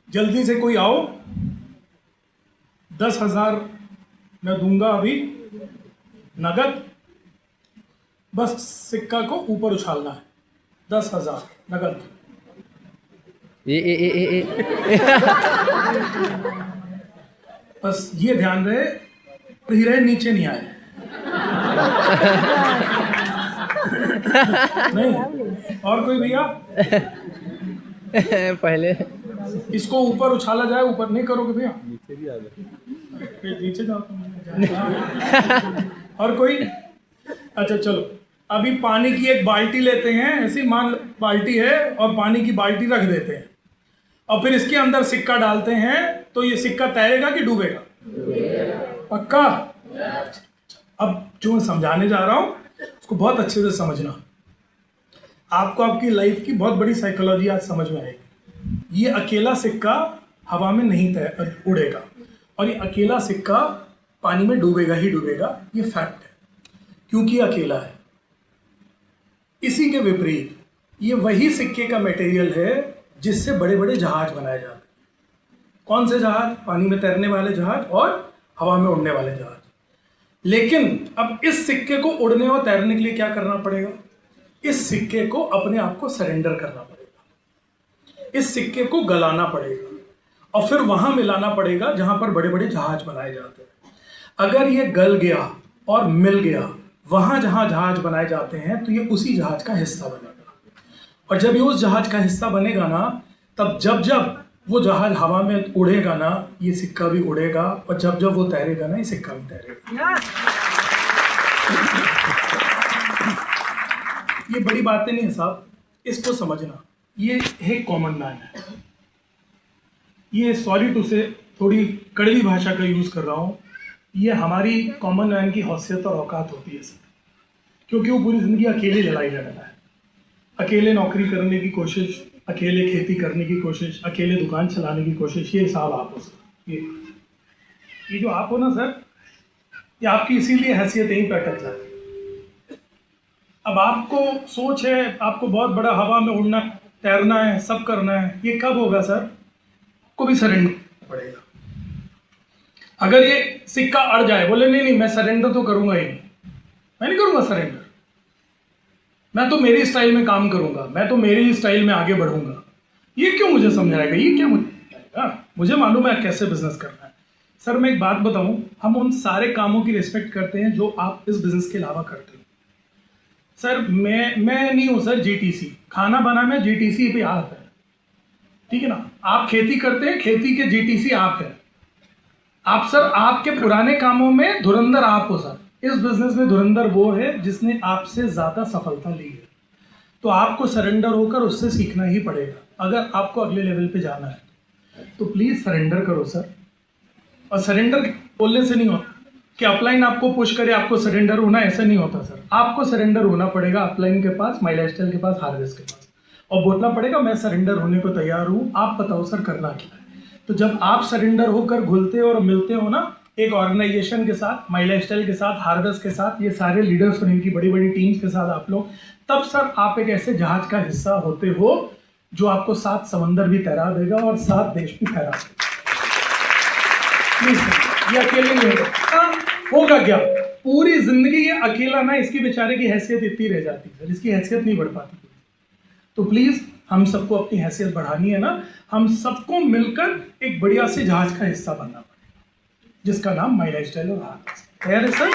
जल्दी से कोई आओ, 10,000 मैं दूंगा अभी नगद, बस सिक्का को ऊपर उछालना है। 10,000 नगद। बस ये ध्यान रहे, हीरे नीचे नहीं आए। नहीं, और कोई भैया? पहले इसको ऊपर उछाला जाए, ऊपर नहीं करोगे भैया? नीचे भी आ जाए, नीचे जाओ तुम। और कोई? अच्छा चलो, अभी पानी की एक बाल्टी लेते हैं, ऐसी मान बाल्टी है, और पानी की बाल्टी रख देते हैं, और फिर इसके अंदर सिक्का डालते हैं, तो ये सिक्का तैरेगा कि डूबेगा? पक्का? अब जो मैं समझाने जा रहा हूं उसको बहुत अच्छे से समझना। आपको आपकी लाइफ की बहुत बड़ी साइकोलॉजी आज समझ में आएगी। ये अकेला सिक्का हवा में नहीं उड़ेगा, और ये अकेला सिक्का पानी में डूबेगा ही डूबेगा, ये फैक्ट है, क्योंकि अकेला है। इसी के विपरीत ये वही सिक्के का मटेरियल है जिससे बड़े बड़े जहाज बनाए जाते हैं। कौन से जहाज? पानी में तैरने वाले जहाज और हवा में उड़ने वाले जहाज। लेकिन अब इस सिक्के को उड़ने और तैरने के लिए क्या करना पड़ेगा? इस सिक्के को अपने आप को सरेंडर करना पड़ेगा, इस सिक्के को गलाना पड़ेगा, और फिर वहां मिलाना पड़ेगा जहां पर बड़े बड़े जहाज बनाए जाते हैं। अगर ये गल गया और मिल गया वहां जहां जहाज बनाए जाते हैं, तो ये उसी जहाज का हिस्सा बनेगा। और जब ये उस जहाज का हिस्सा बनेगा ना, तब जब जब वो जहाज हवा में उड़ेगा ना, ये सिक्का भी उड़ेगा, और जब जब वो तैरेगा ना, ये सिक्का भी तैरेगा। ये बड़ी बातें नहीं है साहब, इसको समझना। ये एक कॉमन मैन है। ये सॉरी टू से थोड़ी कड़वी भाषा का यूज कर रहा हूं, ये हमारी कॉमन मैन की हैसियत और औकात होती है सर, क्योंकि वो पूरी जिंदगी अकेले लड़ाई लड़ता है, अकेले नौकरी करने की कोशिश, अकेले खेती करने की कोशिश, अकेले दुकान चलाने की कोशिश। ये साहब आप हो सर, ये जो आप हो ना सर, ये आपकी इसीलिए हैसियत यहीं पर अटक जाती है। अब आपको सोच है, आपको बहुत बड़ा हवा में उड़ना, तैरना है, सब करना है, ये कब होगा सर? को भी सरेंडर पड़ेगा। अगर ये सिक्का अड़ जाए, बोले नहीं नहीं मैं सरेंडर तो करूंगा ही नहीं, मैं नहीं करूंगा सरेंडर, मैं तो मेरी स्टाइल में काम करूंगा, मैं तो मेरी स्टाइल में आगे बढ़ूंगा, ये क्यों मुझे समझाएगा? ये क्या मुझे मालूम है कैसे बिजनेस करना है। सर मैं एक बात बताऊं, हम उन सारे कामों की रिस्पेक्ट करते हैं जो आप इस बिजनेस के अलावा करते हो। सर मैं नहीं हूं सर जीटीसी, खाना बनाना जीटीसी पे आप है, ठीक है ना? आप खेती करते हैं, खेती के जीटीसी आप है। आप सर आपके पुराने कामों में धुरंधर आप हो सर, इस बिजनेस में धुरंधर वो है जिसने आपसे ज्यादा सफलता ली है। तो आपको सरेंडर होकर उससे सीखना ही पड़ेगा अगर आपको अगले लेवल पे जाना है। तो प्लीज सरेंडर करो सर। और सरेंडर बोलने से नहीं होता कि अपलाइन आपको पुश करे, आपको सरेंडर होना, ऐसा नहीं होता सर। आपको सरेंडर होना पड़ेगा अपलाइन के पास, माई लाइफस्टाइल के पास, हार्वेस्ट के पास, और बोलना पड़ेगा मैं सरेंडर होने को तैयार हूं, आप बताओ सर करना क्या है। तो जब आप सरेंडर होकर घुलते हो और मिलते हो ना एक ऑर्गेनाइजेशन के साथ, माई लाइफस्टाइल के साथ, हार्वेस्ट के साथ, ये सारे लीडर्स और इनकी बड़ी बड़ी टीम्स के साथ आप लोग, तब सर आप एक ऐसे जहाज का हिस्सा होते हो जो आपको 7 समंदर भी तैरा देगा और 7 देश भी तैरा देगा। ये अकेले नहीं होगा क्या? पूरी जिंदगी ये अकेला ना, इसकी बेचारे की हैसियत इतनी रह जाती है, इसकी हैसियत नहीं बढ़ पाती। तो प्लीज हम सबको अपनी हैसियत बढ़ानी है ना, हम सबको मिलकर एक बढ़िया से जहाज का हिस्सा बनना पड़ेगा जिसका नाम माई लाइफस्टाइल और हार्वेस्ट। तैयार है सर?